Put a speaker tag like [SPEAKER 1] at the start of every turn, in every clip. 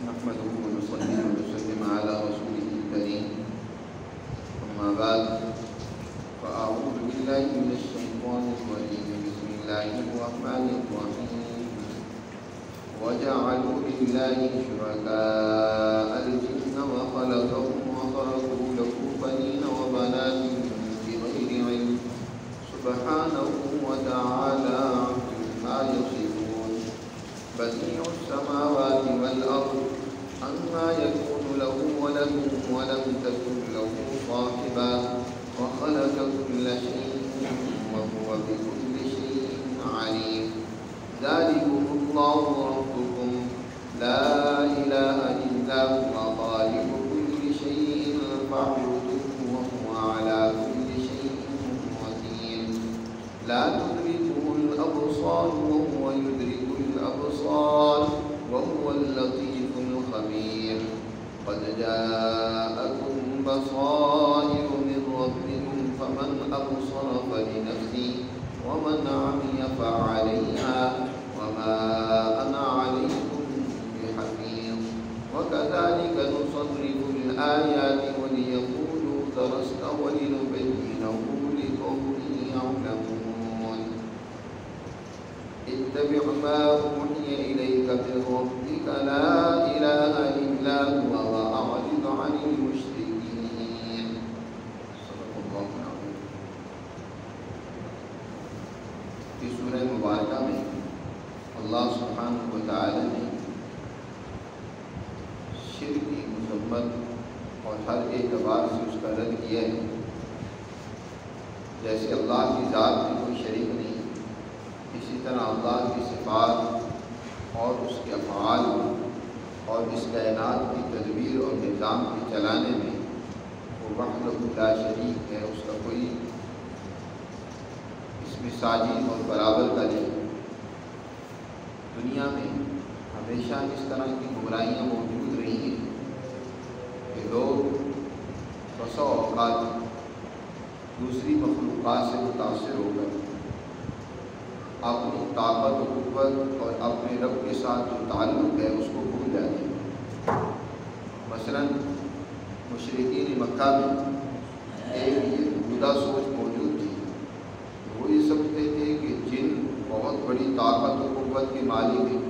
[SPEAKER 1] نحمده ونصلي ونسلم على رسوله الكريم أما بعد فأعوذ بالله من الشيطان الرجيم بسم الله الرحمن الرحيم وجعلوا لله شركاء الجن وخلقهم وخرقوا له بنين وبنات بغير علم سبحانه وتعالى عما يصفون بديع السماوات والأرض أنى يكون له ولد ولم تكن له صاحبة وخلق كل شيء وهو بكل شيء عليم ذلكم الله ربكم لا إله إلا هو خالق كل شيء فاعبدوه وهو على كل شيء وكيل لا تدركه الأبصار وهو يدرك الأبصار وهو اللطيف الخبير قد جاءكم بصائر من ربكم فمن أبصر فلنفسه ومن عمي فعليها وما أنا عليكم بحفيظ وكذلك نصرف الآيات وليقولوا درست ولنبينه لقوم يعلمون اتبع ما أوحي إليك من ربك لا إله إلا هو وأعرض عن المشركين صدق الله العظيم. اس سورہ مبارکہ میں اللہ سبحانہ و تعالی نے شرک کی مذمت اور ہر اعتبار سے اس کا رد کیا ہے. جیسے اللہ کی ذات میں کوئی شریک نہیں، اسی طرح اللہ کی صفات اور اس کے افعال اور اس کائنات کی تدبیر اور نظام کے چلانے میں وہ وحدہ لا شریک ہے، اس کا کوئی اس میں ساجی اور برابر کا نہیں. دنیا میں ہمیشہ اس طرح کی گمراہیاں موجود رہی ہیں کہ لوگ بسا اوقات دوسری مخلوقات سے متاثر ہو کر اپنی طاقت و قوت اور اپنے رب کے ساتھ جو تعلق ہے اس کو بھول جاتے ہیں. مثلا مشرکین مکہ میں ایک یہ بودا سوچ موجود تھی. وہ یہ سمجھتے تھے کہ جن بہت بڑی طاقت و قوت کے مالک ہیں،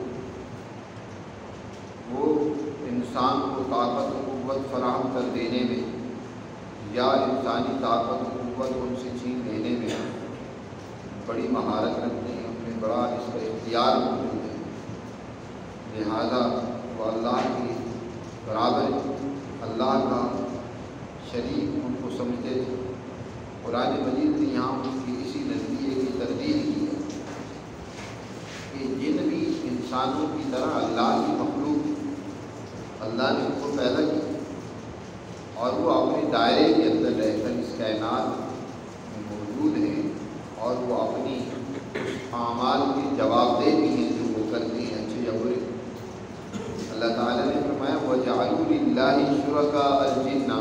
[SPEAKER 1] وہ انسان کو طاقت و قوت فراہم کر دینے میں یا انسانی طاقت و قوت ان سے چھین لینے میں بڑی مہارت رکھتے ہیں، انہیں بڑا اس کا اختیار موجود ہے، لہذا وہ اللہ کی برابر اللہ کا شریک ان کو سمجھتے تھے. قرآن مجید نے یہاں ان کی اسی نظریے کی تردید کی ہے کہ جن بھی انسانوں کی طرح اللہ کی مخلوق، اللہ نے ان کو پیدا کیا اور وہ اپنے دائرے کے اندر رہ کر اس کائنات میں موجود ہیں اور وہ اپنی اعمال کے جواب دہ بھی ہیں جو وہ کرتے ہیں، اچھے یا برے. اللہ تعالیٰ نے فرمایا وَجَعَلُوا لِلَّهِ شُرَكَاءَ الْجِنَّ،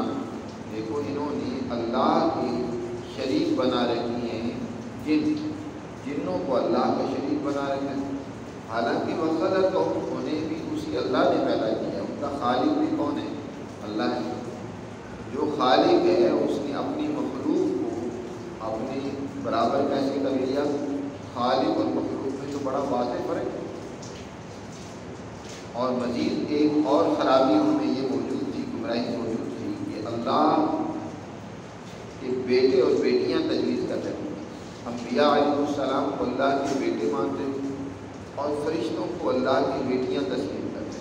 [SPEAKER 1] دیکھو انہوں نے اللہ کے شریک بنا رکھی ہیں جنوں کو اللہ کا شریک بنا رکھا ہے. حالانکہ وَخَلَقَهُمْ انہیں بھی اسی اللہ نے پیدا کیا. ان کا خالق بھی کون ہے؟ اللہ ہے. جو خالق ہے اس نے اپنی مخلوق کو اپنے برابر کیسے کر لیا؟ خالق اور مخلوق میں تو بڑا واضح فرق ہے. اور مزید ایک اور خرابی ان میں یہ موجود تھی، گمراہی موجود تھی کہ اللہ کے بیٹے اور بیٹیاں تجویز کرتے تھے. انبیاء علیہ السلام کو اللہ کے بیٹے مانتے اور فرشتوں کو اللہ کی بیٹیاں تسلیم کرتے.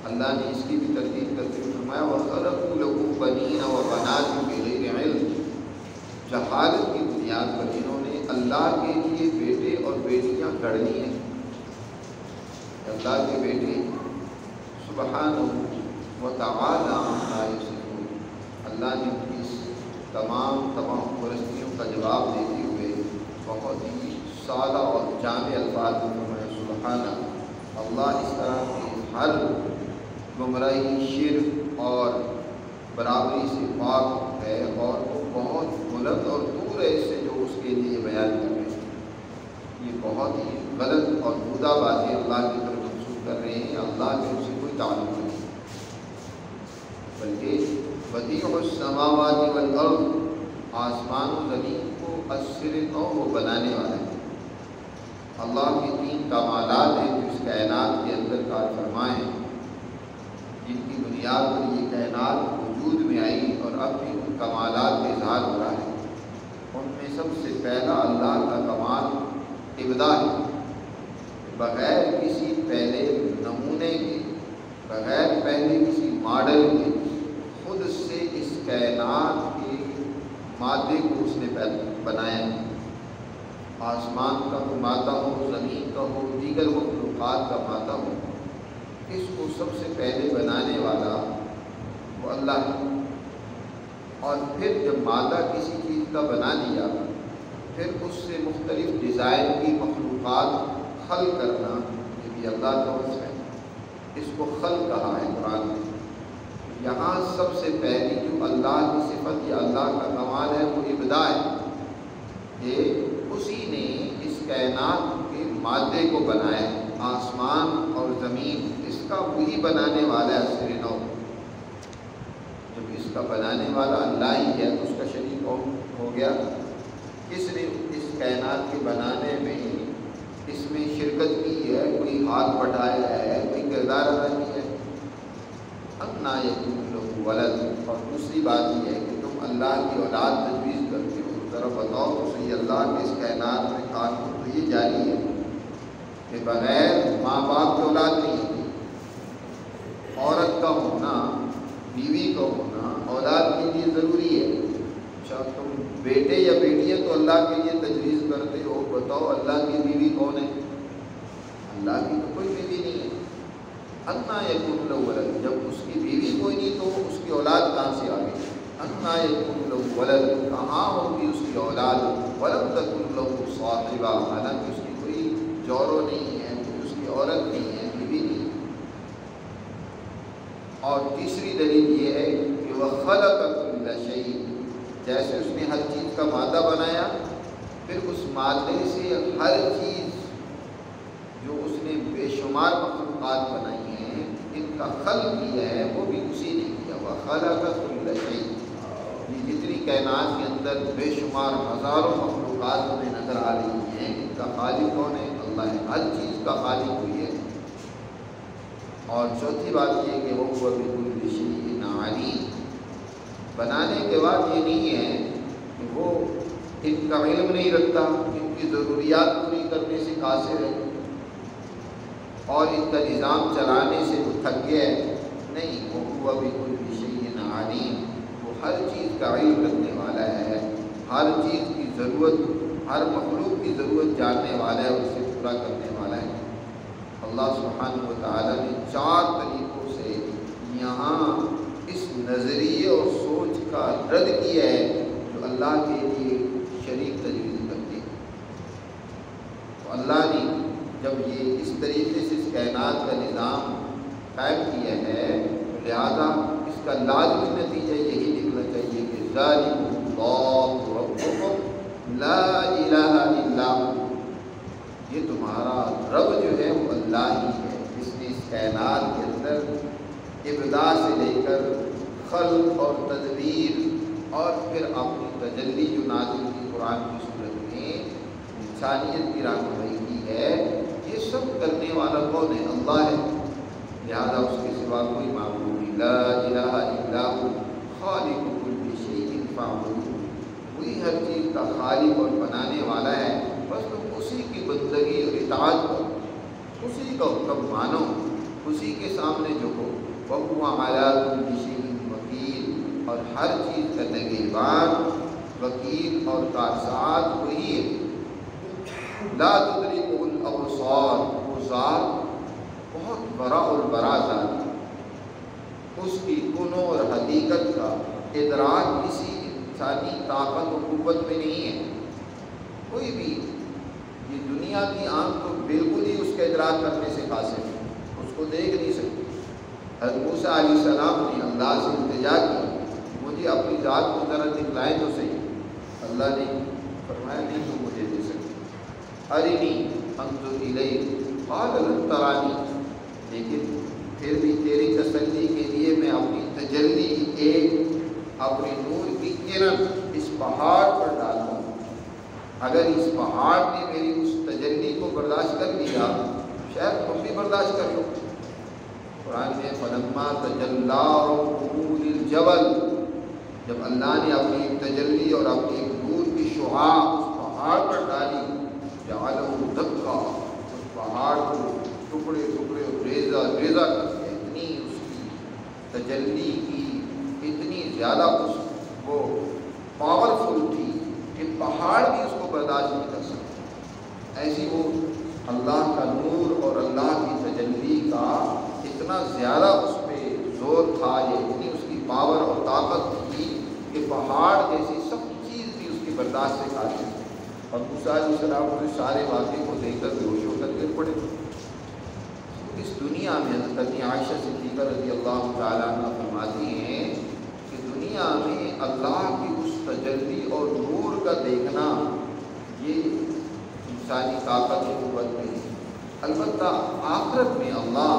[SPEAKER 1] اللہ نے اس کی بھی تردید کرتے ہوئے فرمایا وَخَلَقُوا لَهُ بَنِينَ وَبَنَاتٍ بِغَيْرِ عِلْمٍ، جہالت کی بنیاد پر انہوں نے اللہ کے لیے بیٹے اور بیٹیاں گڑھ لی ہیں. اللہ کے بیٹے سبحانہ وتعالی عما یصفون، اللہ نے ان کی تمام پرستیوں کا جواب دیتے ہوئے بہت ہی سادہ اور جامع الفاظ میں فرمایا سبحانہ، اللہ اس طرح کے ہر گمراہی، شرک اور برابری سے پاک ہے اور وہ بہت بلند اور دور ہے اس سے جو اس کے لیے بیان کر رہے ہیں. یہ بہت ہی غلط اور بودا باتیں اللہ کی طرف منسوخ کر رہے ہیں. اللہ نے ان سے کوئی تعلق نہیں، بلکہ بدیع السماوات والارض، آسمان و زمین کو اثر نو وہ بنانے والا ہے۔ اللہ کے 3 کمالات ہیں جو اس کائنات کے اندر کار فرمائے ہیں، جن کی بنیاد پر یہ کائنات وجود میں آئی اور اب بھی ان کمالات کا اظہار ہو رہا ہے۔ ان میں سب سے پہلا اللہ کا کمال ابداع ہے، بغیر کسی پہلے نمونے کے، بغیر پہلے کسی ماڈل کے، خود سے اس کائنات کے مادے کو اس نے بنایا ہے۔ آسمان کا وہ مادہ ہو، زمین کا ہو، دیگر مخلوقات کا مادہ ہو، اس کو سب سے پہلے بنانے والا وہ اللہ ہے۔ اور پھر جب مادہ کسی چیز کا بنا لیا، پھر اس سے مختلف ڈیزائن کی مخلوقات خلق کرنا، یہ بھی اللہ کا وصف ہے۔ اس کو خلق کہا ہے قرآن میں۔ یہاں سب سے پہلی جو اللہ کی صفت یا اللہ کا کمال ہے وہ ابداع ہے، کہ اسی نے اس کائنات کے مادے کو بنایا ہے، آسمان اور زمین، اس کا وہی بنانے والا ہے اثر نو۔ جب اس کا بنانے والا اللہ ہی ہے تو اس کا شریک ہو گیا کس نے اس کائنات کے بنانے میں، اس میں شرکت کی ہے، کوئی ہاتھ بٹھایا ہے، کوئی کردار ادا کیا ہے؟ اَنَّىٰ يَكُونُ لَهُ وَلَدٌ۔ اور دوسری بات یہ ہے کہ تم اللہ کی اولاد تجویز کرتے ہو، ذرا بتاؤ تو صحیح، اللہ کے اس کائنات میں قانون تو یہ جاری ہے کہ بغیر ماں باپ کی اولاد نہیں ہوتی۔ عورت کا ہونا، بیوی کا ہونا اولاد کے لیے ضروری ہے۔ اچھا، تم بیٹے یا بیٹیاں تو اللہ کے لیے تجویز کرتے ہو، بتاؤ اللہ کی بیوی کون ہے؟ اللہ کی تو کوئی بیوی نہیں ہے۔ اَنَّىٰ يَكُونُ لَهُ وَلَدٌ، جب اس کی بیوی کوئی نہیں تو اس کی اولاد کہاں سے آ گئی؟ اَنَّىٰ يَكُونُ لَهُ وَلَدٌ، کہاں ہوگی اس کی اولاد؟ وَلَمْ تَكُن لَهُ صَاحِبَةٌ، حالانکہ اس کی کوئی جورو نہیں ہے، کوئی اس کی عورت نہیں ہے، بیوی نہیں ہے۔ اور تیسری دلیل یہ ہے کہ وَخَلَقَ كُلَّ شَيْءٍ، جیسے اس نے ہر چیز کا مادہ بنایا، پھر اس مادے سے ہر چیز جو اس نے بے شمار مخلوقات بنائی ہیں، ان کا خلق کیا ہے وہ بھی اسی نے کیا۔ وَخَلَقَ كُلَّ شَيْءٍ، یہ جتنی کائنات کے اندر بے شمار ہزاروں مخلوقات ہمیں نظر آ رہی ہیں، ان کا خالق کون ہے؟ اللہ ہے، ہر چیز کا خالق ہوئی ہے۔ اور چوتھی بات یہ کہ وَهُوَ بِكُلِّ شَيْءٍ عَلِيمٌ، بنانے کے بعد یہ نہیں ہے کہ وہ ان کا علم نہیں رکھتا، ان کی ضروریات پوری کرنے سے قاصر ہے اور ان کا نظام چلانے سے وہ تھک گیا ہے، نہیں، وَهُوَ بِكُلِّ شَيْءٍ عَلِيمٌ، وہ ہر چیز کا علم رکھنے والا ہے، ہر چیز کی ضرورت، ہر مخلوق کی ضرورت جاننے والا ہے اور اسے پورا کرنے والا ہے۔ اللہ سبحانہ و تعالیٰ نے 4 طریقوں سے یہاں اس نظریے اور سوچ کا رد کیا ہے جو اللہ کے لیے شریک تجویز کرتے ہیں۔ تو اللہ نے جب یہ اس طریقے سے اس کائنات کا نظام قائم کیا ہے تو لہذا اس کا لازمی نتیجہ یہی نکلنا چاہیے کہ ذالکم اللہ ربکم لا الہ الا ہو، یہ تمہارا رب جو ہے وہ اللہ ہی ہے، جس نے اس کائنات کے اندر ابتدا سے لے کر خلق اور تدبیر اور پھر اپنی تجلی جو نازل کی قرآن کی صورت میں انسانیت کی رہنمائی کی ہے، یہ سب کرنے والا کون ہے؟ اللہ ہے، لہذا اس کے سوا کوئی معبود نہیں۔ لا الہ الا ہو خالق کل شیء فاعبدوہ، وہی ہر چیز کا خالق اور بنانے والا ہے، بس تم اسی کی بندگی اور اطاعت کرو، اسی کا حکم مانو، اسی کے سامنے جھکو۔ وَهُوَ عَلَىٰ كُلِّ شَيْءٍ وَكِيلٌ، اور ہر چیز کا نگہبان، وکیل اور کارساز وہی ہے۔ لا تدرکہ الابصار، وہ ذات بہت بڑا اور بڑا ذات ہے، اس کی کنو اور حقیقت کا ادراک کسی انسانی طاقت و قوت میں نہیں ہے۔ کوئی بھی یہ دنیا کی آنکھ تو بالکل ہی اس کا ادراک کرنے سے قاصر ہے، اس کو دیکھ نہیں سکتی۔ حضرت موسیٰ علیہ السلام نے اللہ سے التجا کی، مجھے اپنی ذات کو ذرا دکھلائیں تو صحیح۔ اللہ نے فرمایا نہیں تو مجھے دے سکتے، ارنی انظر الیک قال لن ترانی، لیکن پھر بھی تیرے تسلی کے لیے میں اپنی تجلی ایک اپنے نور کی کرن اس پہاڑ پر ڈالتا ہوں. اگر اس پہاڑ نے میری اس تجلی کو برداشت کر لیا شاید تم بھی برداشت کر لو. قرآن میں فلما تجلی ربہ للجبل، جب اللہ نے اپنی ایک تجلی اور اپنی ایک نور کی شعاع اس پہاڑ پر ڈالی، جعلہ دکا، اس پہاڑ کو ٹکڑے ٹکڑے اور ریزہ ریزہ کر دیا. اتنی اس کی تجلی کی اتنی زیادہ وہ پاورفل تھی کہ پہاڑ بھی اس کو برداشت نہیں کر سکتا. ایسی وہ اللہ کا نور اور اللہ کی تجلی کا اتنا زیادہ اس پہ زور تھا، یہ اتنی اس کی پاور اور طاقت تھی کہ پہاڑ جیسی سب چیز بھی اس کی برداشت سے کھاتی تھی. اور موسیٰ علیہ السلام کو اس سارے واقعے کو دیکھ کر بے ہوش ہو کر گر پڑے. اس دنیا میں حضرت عائشہ صدیقہ رضی اللہ تعالیٰ عنہ فرماتی ہیں کہ دنیا میں اللہ کی اس تجلی اور نور کا دیکھنا یہ انسانی طاقت و قوت نہیں. البتہ آخرت میں اللہ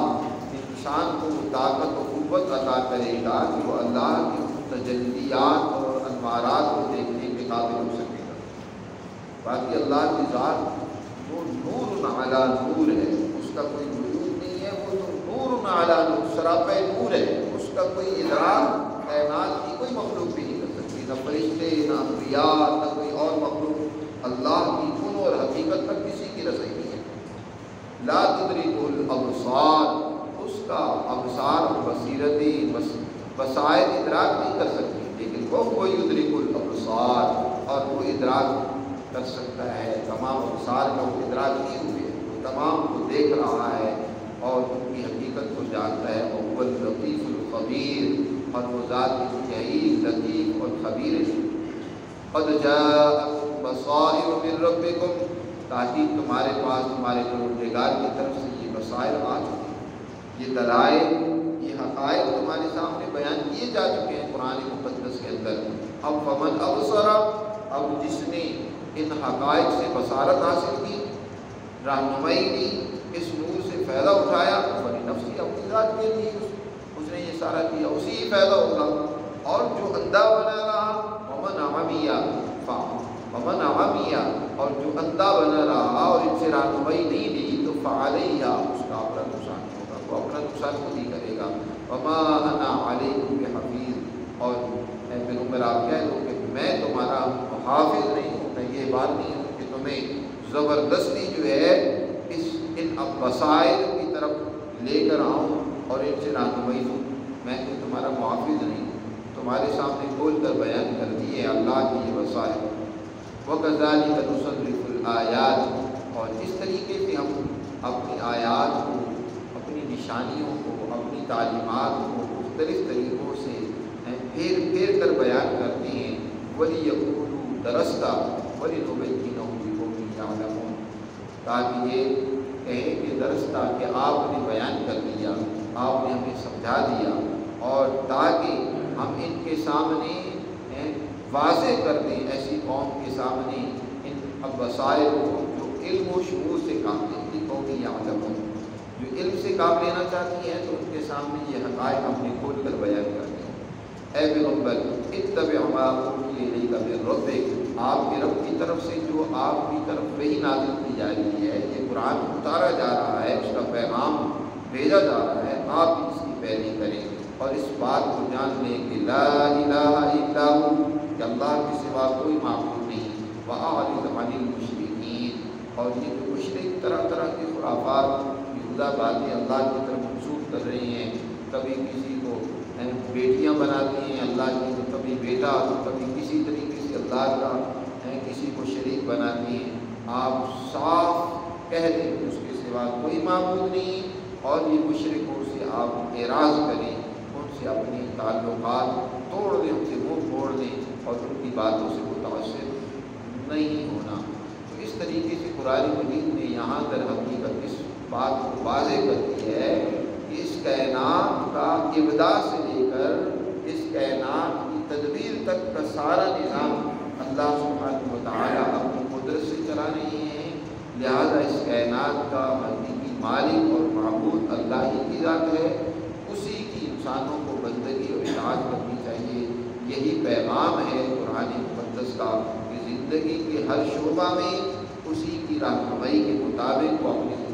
[SPEAKER 1] انسان کو طاقت و قوت عطا کرے گا کہ وہ اللہ کی تجلیات اور انوارات کو دیکھنے کے قابل ہو سکے گا. باقی اللہ کی ذات وہ نور علی نور ہے، اس کا کوئی وجود نہیں ہے، وہ تو نور علی نور، سراپہ نور ہے. اس کا کوئی ادراک کائنات کی کوئی مخلوق بھی نہیں کر سکتی، نہ فرشتے نہ انبیاء نہ کوئی اور مخلوق. اللہ کی کن اور حقیقت تک کسی کی رسائی نہیں ہے. لا تدرکہ الابصار، اس کا ابصار اور بصیرتیں بصائر ادراک نہیں کر سکتی، لیکن وہ یدرک الابصار، اور وہ ادراک کر سکتا ہے. تمام ابصار کا وہ ادراک نہیں ہوئے، وہ تمام کو دیکھ رہا ہے اور ان کی حقیقت کو جانتا ہے. وہ اللطیف الخبیر، اور وہ ذات انتہائی لطیف اور خبیر ہے. قد جاءکم بصائر من ربکم، تاکہ تمہارے پاس تمہارے پروردگار کی طرف سے یہ بصائر آ چکے ہیں، یہ دلائل، یہ حقائق تمہارے سامنے بیان کیے جا چکے ہیں قرآن مقدس کے اندر. اب فمن ابصر، اب جس نے ان حقائق سے بصارت حاصل کی، رہنمائی لی، اس نور سے فائدہ اٹھایا، فلنفسی، اپنی ذات کے لیے اس نے یہ سارا کیا، اسی ہی فائدہ ہوگا. اور جو اندھا بنا رہا، ومن عمیہ، اور جو اندھا بنا رہا اور ان سے رہنمائی نہیں لی، تو فعلیہ، اس کا اپنا نقصان ہوگا، وہ اپنا نقصان خود ہی کرے گا. وما انا علیکم بحفیظ، اور اے پیغمبر آپ کہہ دو کہ میں تمہارا محافظ نہیں ہوں، میں یہ بات نہیں ہوں کہ تمہیں زبردستی جو ہے ان بصائر کی طرف لے کر آؤں اور ان سے رہنمائی دوں. میں تو تمہارا محافظ نہیں ہوں، تمہارے سامنے کھول کر بیان کر دیے اللہ کی یہ بصائر. وَكَذَلِكَ نُصَرِّفُ الْآيَاتِ، اور اس طریقے سے ہم اپنی آیات کو، اپنی نشانیوں کو، اپنی تعلیمات کو مختلف طریقوں سے پھیر پھیر کر بیان کرتے ہیں. وَلِيَقُولُوا دَرَسْتَ وَلِنُبَيِّنَهُ لِقَوْمٍ يَعْلَمُونَ، تاکہ یہ کہیں کہ درستہ کہ آپ نے بیان کر دیا، آپ نے ہمیں سمجھا دیا، اور تاکہ ہم ان کے سامنے واضح کر دیں، ایسی قوم کے سامنے ان بصائر کو جو علم و شعور سے کام لیتی، قوم یعلمون، جو علم سے کام لینا چاہتی ہیں، تو ان کے سامنے یہ حقائق ہم نے کھول کر بیان کر دیں. اے پیغمبر اتبع ما اوحی الیک من ربک، آپ کے رب کی طرف سے جو آپ کی طرف وحی نازل کی جا رہی ہے، یہ قرآن اتارا جا رہا ہے، اس کا پیغام بھیجا جا رہا ہے، آپ بھی اس کی پیروی کریں اور اس بات کو جان لیں کہ لا الہ الا ہو، کہ اللہ کے سوا کوئی معبود نہیں. وَأَعْرِضْ عَنِ الْمُشْرِكِينَ، اور یہ جو مشرک طرح طرح کے خرافات، بیہودہ باتیں اللہ کی طرف منسوب کر رہے ہیں، کبھی کسی کو بیٹیاں بناتی ہیں اللہ کی، تو کبھی بیٹا، تو کبھی کسی طریقے سے اللہ کا کسی کو شریک بناتی ہیں. آپ صاف کہہ دیں اس کے سوا کوئی معبود نہیں، اور یہ مشرکوں سے آپ اعراض کریں، ان سے اپنے تعلقات توڑ دیں، ان سے منہ موڑ دیں، اور ان کی باتوں سے متاثر نہیں ہونا. تو اس طریقے سے قرآن مجید نے یہاں در حقیقت اس بات کو واضح کر دی ہے کہ اس کائنات کا ابتدا سے لے کر اس کائنات کی تدبیر تک کا سارا نظام اللہ سبحانہ و تعالیٰ اپنی قدرت سے چلا رہے ہیں. لہذا اس کائنات کا حقیقی مالک اور معبود اللہ ہی کی ذات ہے، اسی کی انسانوں کو بندگی اور اطاعت کرنی چاہیے۔ یہی پیغام ہے قرآن مقدس کا کہ زندگی کے ہر شعبہ میں اسی کی رہنمائی کے مطابق وہ اپنی